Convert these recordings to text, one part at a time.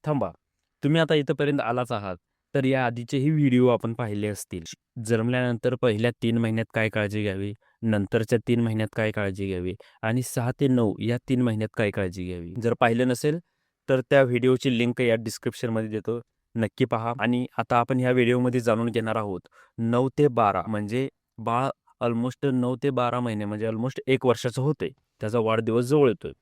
थांबा. तुम्ही आता इथपर्यंत आलाच आहात, तर या आधीचेही व्हिडिओ आपण पाहिले असतील. जन्मल्यानंतर पहिल्या 3 महिन्यात काय काळजी घ्यावी, नंतरच्या 3 महिन्यात काय काळजी घ्यावी आणि 6 ते 9 या 3 महिन्यात काय काळजी घ्यावी. जर पाहिलं नसेल, तर त्या व्हिडिओची लिंक या डिस्क्रिप्शनमध्ये देतो. नक्की पहा. आणि आता आपण ह्या व्हिडिओमध्ये जाणून घेणार आहोत 9 ते 12 म्हणजे बाळ ऑलमोस्ट 9 ते 12 महिने म्हणजे ऑलमोस्ट 1 वर्षाचं होतंय. त्याचा वाढदिवस जवळ येतोय.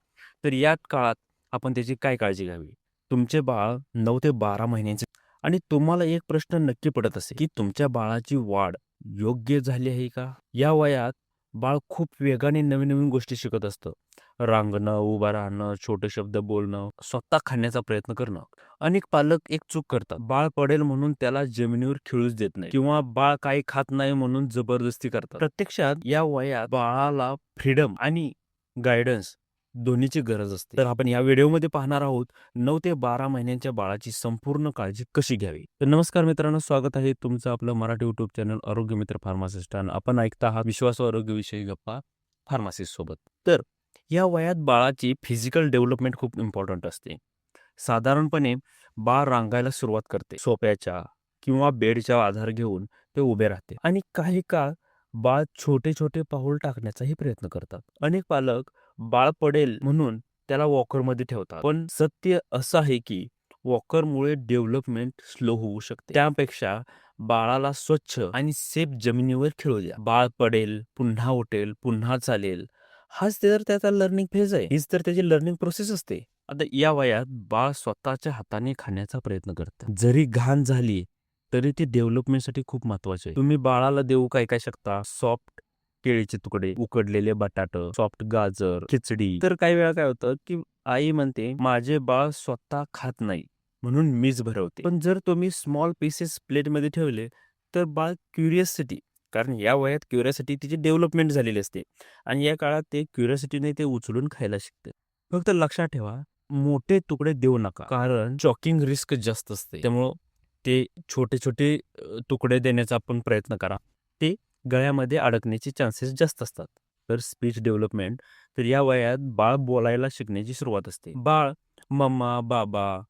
तर या काळात आपण त्याची काय काळजी घ्यावी? तुमचे बाळ 9 ते 12 महिन्यांचे आणि तुम्हाला एक प्रश्न नक्की पडत असेल, की तुमच्या बाळाची वाढ योग्य झाली आहे का? या वयात बाळ खूप वेगाने नवीन-नवीन गोष्टी शिकत असतं. रांगणं, उभं राहणं, छोटे शब्द बोलणं, स्वतः खाण्याचा प्रयत्न करणं. अनेक पालक एक चूक करतात. बाळ पडेल म्हणून त्याला जमिनीवर खेळूच देत नाही किंवा बाळ काही खात नाही म्हणून जबरदस्ती करतात. प्रत्यक्षात या वयात बाळाला फ्रीडम आणि गाईडन्स दोन्हीची गरज असते. तर आपण या व्हिडिओमध्ये पाहणार आहोत 9 ते 12 महिन्यांच्या बाळाची संपूर्ण काळजी कशी घ्यावी. तर नमस्कार मित्रांनो, स्वागत आहे तुमचं आपलं मराठी युट्यूब चॅनल आरोग्य मित्र फार्मासिस्ट. आपण ऐकता आहात विश्वासू आरोग्यविषयी गप्पा फार्मासिस्ट सोबत. तर या वयात बाळाची फिजिकल डेव्हलपमेंट खूप इम्पॉर्टंट असते. साधारणपणे बाळ रांगायला सुरुवात करते. सोप्याच्या किंवा बेडचा आधार घेऊन ते उभे राहते आणि काही काळ बाळ छोटे छोटे पाऊल टाकण्याचाही प्रयत्न करतात. अनेक पालक बाळ पडेल म्हणून त्याला वॉकरमध्ये ठेवतात, पण सत्य असं आहे की वॉकरमुळे डेव्हलपमेंट स्लो होऊ शकते. त्यापेक्षा बाळाला स्वच्छ आणि सेफ जमिनीवर खेळू द्या. बाळ पडेल, पुन्हा उठेल, पुन्हा चालेल, हाच तर त्याचा लर्निंग फेज आहे. हीच तर त्याची लर्निंग प्रोसेस असते. आता या वयात बाळ स्वतःच्या हाताने खाण्याचा प्रयत्न करतं. जरी घाण झाली तरी ती डेव्हलपमेंटसाठी खूप महत्वाचे आहे. तुम्ही बाळाला देऊ काय काय शकता? सॉफ्ट केळीचे तुकडे, उकडलेले बटाट, सॉफ्ट गाजर, खिचडी. तर काही वेळा काय होतं की आई म्हणते माझे बाळ स्वतः खात नाही म्हणून मीच भरवते. पण जर तुम्ही स्मॉल पीसेस प्लेटमध्ये ठेवले तर बाळ क्युरियोसिटी, कारण या वयात क्युरियोसिटी तिची डेव्हलपमेंट झालेली असते आणि या काळात ते क्युरियोसिटीने ते उचलून खायला शिकते. फक्त लक्षात ठेवा, मोठे तुकडे देऊ नका कारण चॉकिंग रिस्क जास्त असते. त्यामुळं ते छोटे छोटे तुकडे देण्याचा आपण प्रयत्न करा. ते गळ्यामध्ये अडकण्याचे चान्सेस जास्त असतात. तर स्पीच डेव्हलपमेंट, तर या वयात बाळ बोलायला शिकण्याची सुरुवात असते. बाळ मम्मा, बाबा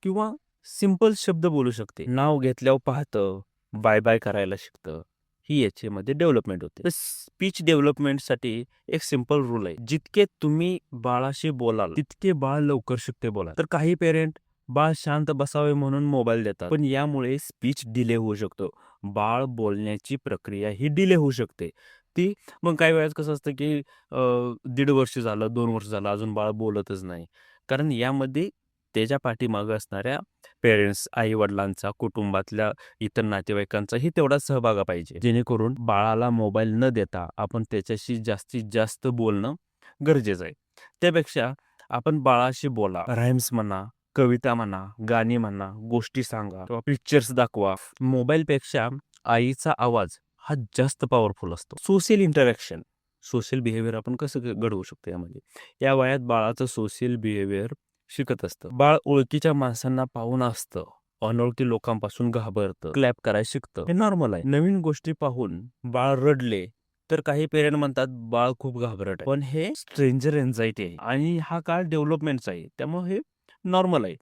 किंवा सिंपल शब्द बोलू शकते. नाव घेतल्यावर पाहतं, बाय बाय करायला शिकतं. ही याच्यामध्ये डेव्हलपमेंट होते. तर स्पीच डेव्हलपमेंटसाठी एक सिंपल रूल आहे. जितके तुम्ही बाळाशी बोलाल तितके बाळ लवकर शिकते बोला. तर काही पेरेंट बाळ शांत बसावे म्हणून मोबाईल देतात, पण यामुळे स्पीच डिले होऊ शकतो. बाळ बोलण्याची प्रक्रिया ही डिले होऊ शकते. ती मग काही वेळेस कसं असतं की 1.5 वर्ष झालं, 2 वर्ष झालं, अजून बाळ बोलतच नाही. कारण यामध्ये त्याच्या पाठीमागे असणाऱ्या पेरेंट्स, आई-वडिलांचा, कुटुंबातल्या इतर नातेवाईकांचाही तेवढा सहभाग पाहिजे. जेणेकरून बाळाला मोबाईल न देता आपण त्याच्याशी जास्तीत जास्त बोलणं गरजेचं आहे. त्यापेक्षा आपण बाळाशी बोला. राईम्स म्हणा, कविता म्हणा, गाणी म्हणा, गोष्टी सांगा किंवा पिक्चर्स दाखवा. मोबाईलपेक्षा आईचा आवाज हा जास्त पॉवरफुल असतो. सोशल इंटरॅक्शन, सोशल बिहेवियर आपण कसं घडवू शकतो यामध्ये. या वयात बाळाचं सोशल बिहेवियर शिकत असतं. बाळ ओळखीच्या माणसांना पाहून असतं, अनोळखी लोकांपासून घाबरतं, क्लॅप करायला शिकतं. हे नॉर्मल आहे. नवीन गोष्टी पाहून बाळ रडले तर काही पेरेंट म्हणतात बाळ खूप घाबरट आहे, पण हे स्ट्रेंजर एन्झायटी आहे आणि हा काळ डेव्हलपमेंटचा आहे. त्यामुळे हे नॉर्मल आहे.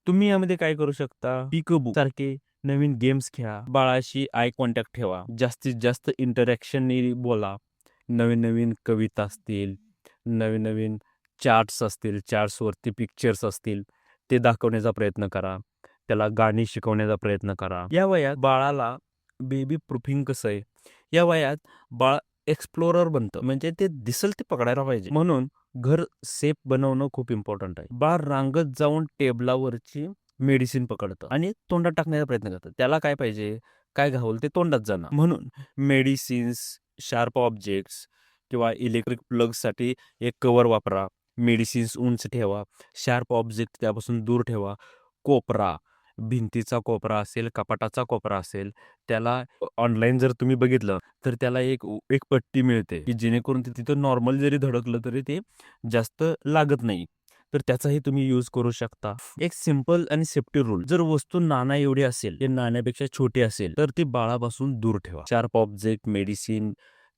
तुम्ही यामध्ये काय करू शकता? पिकबुक सारखे नवीन गेम्स खेळा, बाळाशी आय कॉन्टॅक्ट ठेवा, जास्तीत जास्त इंटरॅक्शननी बोला. नवीन-नवीन कविता असतील, नवीन-नवीन चार्ट्स असतील, चार्ट्सवरती पिक्चर्स असतील, ते दाखवण्याचा प्रयत्न करा. त्याला गाणी शिकवण्याचा प्रयत्न करा. या वयात बाळाला बेबी प्रूफिंग कसं आहे? या वयात बाळ एक्सप्लोरर बनतं. म्हणजे ते दिसेल ते पकडायला पाहिजे. म्हणून घर सेफ बनवणं खूप इम्पॉर्टंट आहे. बाळ रांगत जाऊन टेबलावरची मेडिसिन पकडतं आणि तोंडात टाकण्याचा प्रयत्न करतं. त्याला काय पाहिजे? काय घावलं ते तोंडात जाणं. म्हणून मेडिसिन्स, शार्प ऑब्जेक्ट्स किंवा इलेक्ट्रिक प्लगसाठी एक कव्हर वापरा. मेडिसिन्स उंच ठेवा. शार्प ऑब्जेक्ट त्यापासून दूर ठेवा. कोपरा, भिंतीचा कोपरा असेल, कपाटाचा कोपरा असेल, त्याला ऑनलाईन जर तुम्ही बघितलं तर त्याला एक पट्टी मिळते की जेणेकरून ते तिथं नॉर्मल जरी धडकलं तरी ते जास्त लागत नाही. तर त्याचाही तुम्ही यूज करू शकता. एक सिंपल आणि सेफ्टी रूल, जर वस्तू नाण्या एवढी असेल, ते नाण्यापेक्षा छोटी असेल तर ती बाळापासून दूर ठेवा. शार्प ऑब्जेक्ट, मेडिसिन,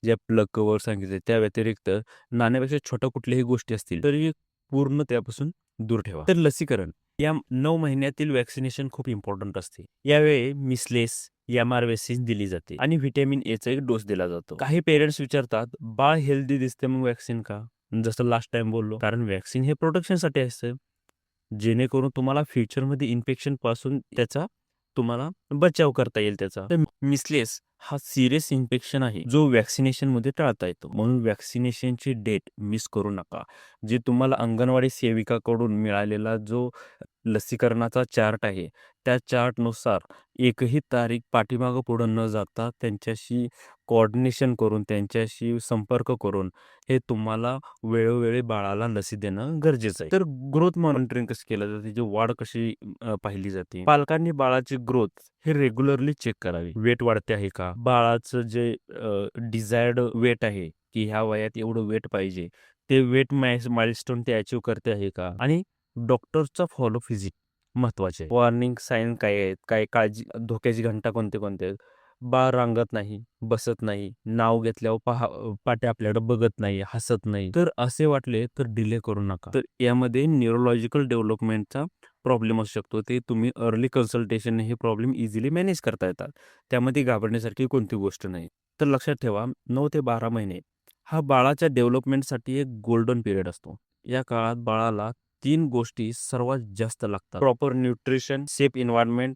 जे प्लग कव्हर सांगितले त्या व्यतिरिक्त नाण्यापेक्षा छोट्या कुठल्याही गोष्टी असतील तरी पूर्ण त्यापासून दूर ठेवा. तर लसीकरण, या 9 महिन्यातील व्हॅक्सिनेशन खूप इम्पॉर्टंट असते. यावेळी मिसलेस, एमआर-व्हॅक्सीन दिली जाते आणि व्हिटॅमिन एचा एक डोस दिला जातो. काही पेरेंट्स विचारतात, बाळ हेल्दी दिसते मग व्हॅक्सिन का? जसं लास्ट टाइम बोललो, कारण व्हॅक्सिन हे प्रोटेक्शनसाठी असतं. जेणेकरून तुम्हाला फ्युचरमध्ये इन्फेक्शन पासून त्याचा तुम्हाला बचाव करता येईल त्याचा. तर मिसलेस हा सिरियस इन्फेक्शन आहे जो व्हॅक्सिनेशनमध्ये टाळता येतो. म्हणून व्हॅक्सिनेशनची डेट मिस करू नका. जे तुम्हाला अंगणवाडी सेविकाकडून मिळालेला जो लसीकरणाचा चार्ट आहे, त्या चार्टनुसार एकही तारीख पाठीमागं पुढं न जाता त्यांच्याशी कोऑर्डिनेशन करून, त्यांच्याशी संपर्क करून हे तुम्हाला वेळोवेळी बाळाला लसी देणं गरजेचं आहे. तर ग्रोथ मॉनिटरिंग कसं केलं जातं, त्याची वाढ कशी पाहिली जाते. पालकांनी बाळाची ग्रोथ हे रेग्युलरली चेक करावी. वेट वाढते आहे का? बाळाचं जे डिझायर्ड वेट आहे, की ह्या वयात एवढं वेट पाहिजे, ते वेट माइलस्टोन ते अचीव्ह करते आहे का? आणि डॉक्टरचा फॉलो व्हिजिट महत्वाचे आहे. वॉर्निंग साईन काय आहेत? काय काळजी धोक्याची घंटा कोणते आहेत? बाळ रांगत नाही, बसत नाही, नाव घेतल्यावर पाठी आपल्याकडे बघत नाही, हसत नाही. तर असे वाटले तर डिले करू नका. तर यामध्ये न्यूरोलॉजिकल डेव्हलपमेंटचा प्रॉब्लेम असू शकतो. ते तुम्ही अर्ली कन्सल्टेशन हे प्रॉब्लेम इझिली मॅनेज करता येतात. त्यामध्ये घाबरण्यासारखी कोणती गोष्ट नाही. तर लक्षात ठेवा 9 ते 12 महिने हा बाळाच्या डेव्हलपमेंटसाठी एक गोल्डन पिरियड असतो. या काळात बाळाला 3 गोष्टी सर्वात जास्त लागतात. प्रॉपर न्यूट्रिशन, सेफ एन्व्हायरमेंट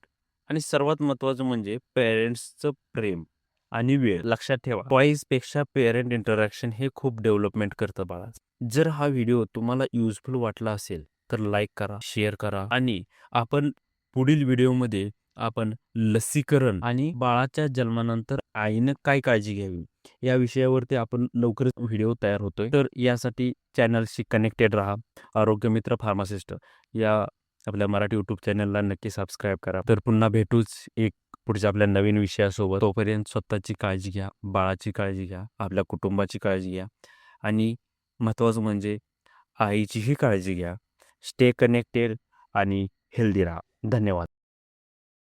आणि सर्वात महत्त्वाचं म्हणजे पेरेंट्सचं प्रेम आणि वेळ. लक्षात ठेवा टॉईजपेक्षा पेरेंट इंटरॅक्शन हे खूप डेव्हलपमेंट करतं बाळाचं. जर हा व्हिडिओ तुम्हाला युजफुल वाटला असेल तर लाईक करा, शेअर करा आणि आपण पुढील व्हिडिओमध्ये आपण लसीकरण आणि बाळाच्या जन्मानंतर आईनं काय काळजी घ्यावी या विषयावरती आपण लवकरच व्हिडिओ तयार होतोय. तर यासाठी चॅनलशी कनेक्टेड राहा. आरोग्य मित्र फार्मासिस्ट या आपल्या मराठी यूट्यूब चॅनलला नक्की सबस्क्राईब करा. तर पुन्हा भेटूच एक पुढच्या आपल्या नवीन विषयासोबत. तोपर्यंत स्वतःची काळजी घ्या, बाळाची काळजी घ्या, आपल्या कुटुंबाची काळजी घ्या आणि महत्त्वाचं म्हणजे आईचीही काळजी घ्या. स्टे कनेक्टेड आणि हेल्दी राहा. धन्यवाद.